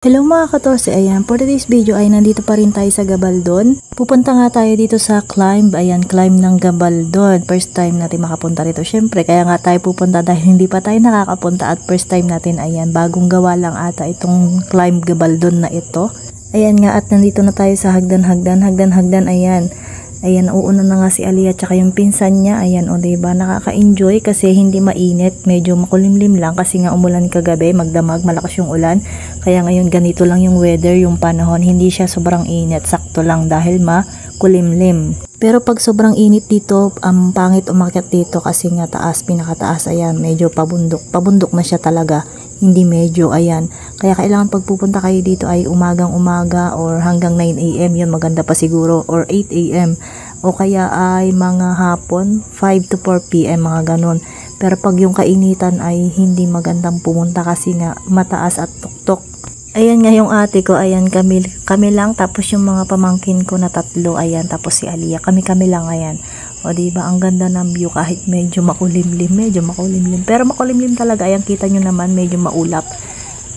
Hello mga katorse, ayan, for today's video ay nandito pa rin tayo sa Gabaldon. Pupunta nga tayo dito sa climb, ayan, climb ng Gabaldon. First time natin makapunta rito, syempre, kaya nga tayo pupunta dahil hindi pa tayo nakakapunta at first time natin, ayan, bagong gawa lang ata itong climb Gabaldon na ito. Ayan nga, at nandito na tayo sa hagdan, ayan. Ayan, uuna na nga si Aliyah tsaka yung pinsan niya. Ayan, o diba, nakaka-enjoy kasi hindi mainit. Medyo makulimlim lang kasi nga umulan kagabi, magdamag, malakas yung ulan. Kaya ngayon ganito lang yung weather, yung panahon. Hindi siya sobrang init, sakto lang dahil makulimlim. Pero pag sobrang init dito, pangit umakyat dito kasi nga taas, pinakataas. Ayan, medyo pabundok. Pabundok na siya talaga. Hindi medyo, ayan. Kaya kailangan pag pupunta kayo dito ay umagang umaga or hanggang 9 AM, yun maganda pa siguro, or 8 AM. O kaya ay mga hapon, 5 to 4 PM, mga ganun. Pero pag yung kainitan ay hindi magandang pumunta kasi nga mataas at tuktok. Ayan nga yung ate ko, ayan, kami lang, tapos yung mga pamangkin ko na 3, ayan, tapos si Aliyah, kami lang, ayan. O diba, ang ganda ng view kahit medyo makulimlim, pero makulimlim talaga, ayan, kita nyo naman, medyo maulap.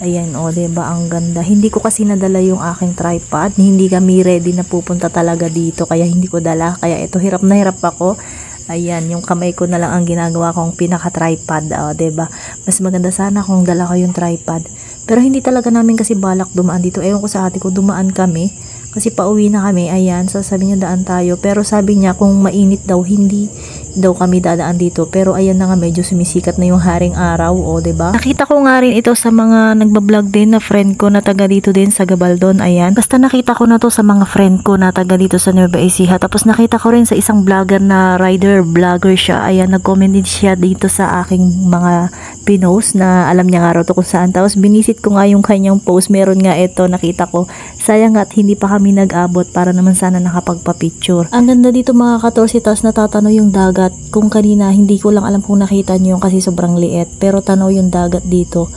Ayan, o diba, ang ganda. Hindi ko kasi nadala yung aking tripod, hindi kami ready na pupunta talaga dito, kaya hindi ko dala, kaya ito, hirap na hirap ako. Ayan, yung kamay ko na lang ang ginagawa kong pinaka-tripod, o diba. Mas maganda sana kung dala ko yung tripod. Pero hindi talaga namin kasi balak dumaan dito. Ewan ko sa ate ko, dumaan kami. Kasi pauwi na kami, ayan, sasabi niya daan tayo. Pero sabi niya kung mainit daw, hindi daw kami dadaan dito. Pero ayan na nga, medyo sumisikat na yung haring araw, o diba? Nakita ko nga rin ito sa mga nagbablog din na friend ko na taga dito din sa Gabaldon, ayan. Basta nakita ko na to sa mga friend ko na taga dito sa Nueva Ecija. Tapos nakita ko rin sa isang vlogger na vlogger siya, ayan, nag-comment din siya dito sa aking mga pinost na alam niya nga raw to kung saan. Tapos binisit ko nga yung kanyang post, meron nga ito, nakita ko. Sayang at hindi pa kami nag-abot para naman sana nakapagpa-picture. Ang ganda dito mga katorsi, tapos natatanaw yung dagat. Kung kanina, hindi ko lang alam kung nakita nyo kasi sobrang liit. Pero tanaw yung dagat dito.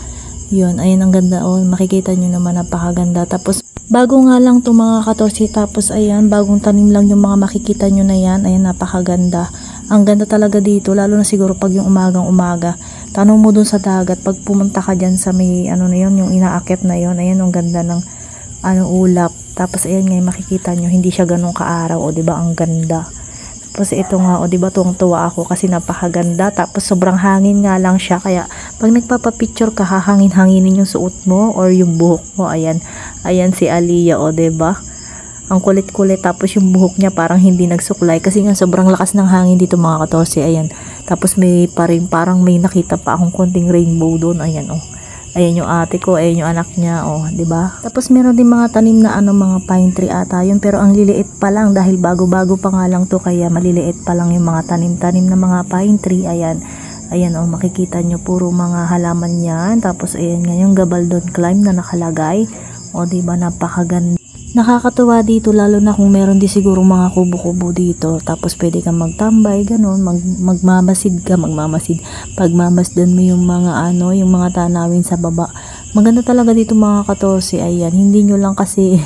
Yun, ayun, ang ganda. Oh, makikita nyo naman, napakaganda. Tapos, bago nga lang itong mga katorsi. Tapos, ayan, bagong tanim lang yung mga makikita nyo na yan. Ayan, napakaganda. Ang ganda talaga dito, lalo na siguro pag yung umagang umaga. Tanong mo dun sa dagat, pag pumunta ka dyan sa may, ano na yun, yung inaakit na yun. Ayan, ang ganda ng, ulap. Tapos, ayan nga, makikita nyo, hindi siya ganun kaaraw. O, diba, ang ganda. Tapos ito nga, o diba, tuwang-tuwa ako kasi napakaganda. Tapos sobrang hangin nga lang siya, kaya pag nagpapapicture ka, hahangin-hanginin yung suot mo or yung buhok mo. Ayan, ayan si Aliyah, o diba, ang kulit-kulit. Tapos yung buhok niya parang hindi nagsuklay kasi nga sobrang lakas ng hangin dito mga katorse. Ayan, tapos may parang may nakita pa akong konting rainbow doon. Ayan, oh. Ayan yung ate ko, ayan yung anak niya, oh, 'di ba? Tapos meron din mga tanim na mga pine tree ata yun, pero ang liliit pa lang dahil bago-bago pa nga lang 'to, kaya maliliit pa lang yung mga tanim-tanim na mga pine tree. Ayan. Ayan, oh, makikita nyo puro mga halaman 'yan. Tapos ayan nga yung Gabaldon climb na nakalagay. O 'di ba, napakaganda. Nakakatuwa dito, lalo na kung meron di siguro mga kubo-kubo dito. Tapos pwede kang magtambay, ganun, magmamasid. Pagmamasdan mo yung mga yung mga tanawin sa baba. Maganda talaga dito mga katorse. Ayan, hindi nyo lang kasi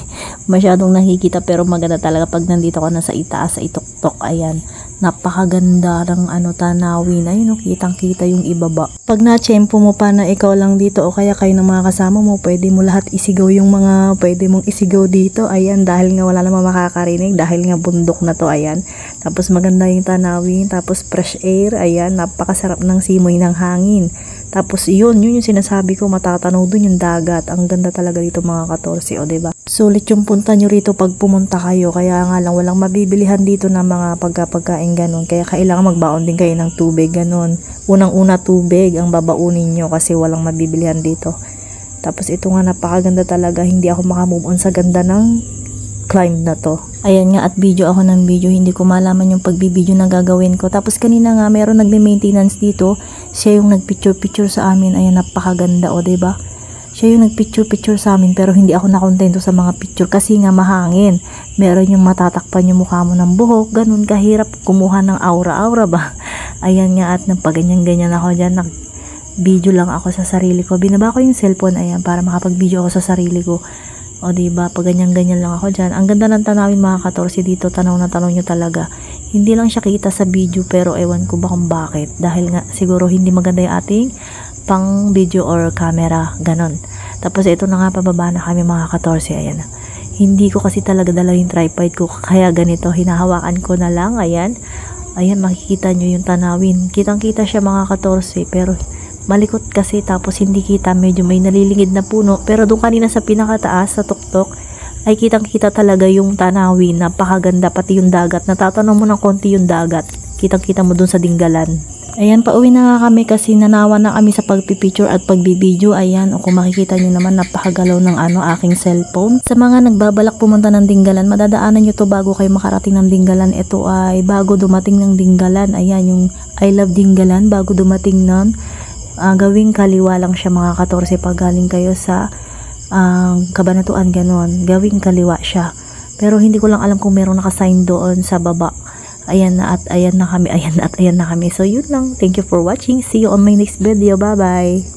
masyadong nakikita, pero maganda talaga pag nandito ka na sa itaas, sa ituktok. Ayan, napakaganda ng tanawin. Ayun, kitang-kita yung ibaba. Pag na-tsempo mo pa na ikaw lang dito o kaya kayo ng mga kasama mo, pwede mo lahat isigaw yung mga pwede mong isigaw dito. Ayan, dahil nga wala namang makakarinig, dahil nga bundok na to. Ayan, tapos maganda yung tanawin, tapos fresh air. Ayan, napakasarap ng simoy ng hangin. Tapos yun yung sinasabi ko, matatanaw dun yung dagat. Ang ganda talaga dito mga katorse, o diba? Sulit yung punta nyo rito pag pumunta kayo. Kaya nga lang, walang mabibilihan dito na mga pagkain ganun. Kaya kailangan magbaon din kayo ng tubig, ganun. Unang-una tubig ang babaunin nyo kasi walang mabibilihan dito. Tapos ito nga, napakaganda talaga. Hindi ako makamove on sa ganda ng climb na to. Ayan nga, at video ako ng video, hindi ko malaman yung pagbibideo na gagawin ko. Tapos kanina nga, meron nagme-maintenance dito. Siya yung nagpicture-picture sa amin. Ayan, napakaganda, o diba? Siya yung nagpicture-picture sa amin, pero hindi ako nakontento sa mga picture kasi nga mahangin. Meron yung matatakpan yung mukha mo ng buhok, ganun, kahirap kumuha ng aura-aura ba? Ayan nga, at nagpaganyan-ganyan ako dyan, nag-video lang ako sa sarili ko. Binaba ko yung cellphone, ayan, para makapag-video ako sa sarili ko. O diba, pag ganyan-ganyan lang ako dyan. Ang ganda ng tanawin mga katorse dito, tanaw na tanaw nyo talaga. Hindi lang siya kita sa video, pero ewan ko ba kung bakit. Dahil nga siguro hindi maganda yung ating pang video or camera, ganon. Tapos ito na nga, pababa na kami mga 14. Ayan. Hindi ko kasi talaga dala yung tripod ko, kaya ganito, hinahawakan ko na lang. Ayan. Ayan, makikita nyo yung tanawin. Kitang-kita siya mga 14, pero malikot kasi, tapos hindi kita, medyo may nalilingid na puno. Pero doon kanina sa pinakataas, sa tuktok, ay kitang-kita talaga yung tanawin. Napakaganda, pati yung dagat. Natatanaw mo ng konti yung dagat. Kitang-kita mo doon sa Dinggalan. Ayan, pauwi na nga kami kasi nanawa na kami sa pagpipicture at pagbibideo. Ayan, o kung makikita nyo naman, napakagalaw ng aking cellphone. Sa mga nagbabalak pumunta ng Dinggalan, madadaanan nyo to bago kayo makarating ng Dinggalan. Ito ay bago dumating ng Dinggalan. Ayan, yung I Love Dinggalan, bago dumating nun. Gawing kaliwa lang siya mga 14 pag galing kayo sa Kabanatuan, ganon. Gawing kaliwa siya. Pero hindi ko lang alam kung meron nakasign doon sa baba. Ayan na at ayan na kami, ayan na at ayan na kami. So yun lang. Thank you for watching. See you on my next video. Bye bye.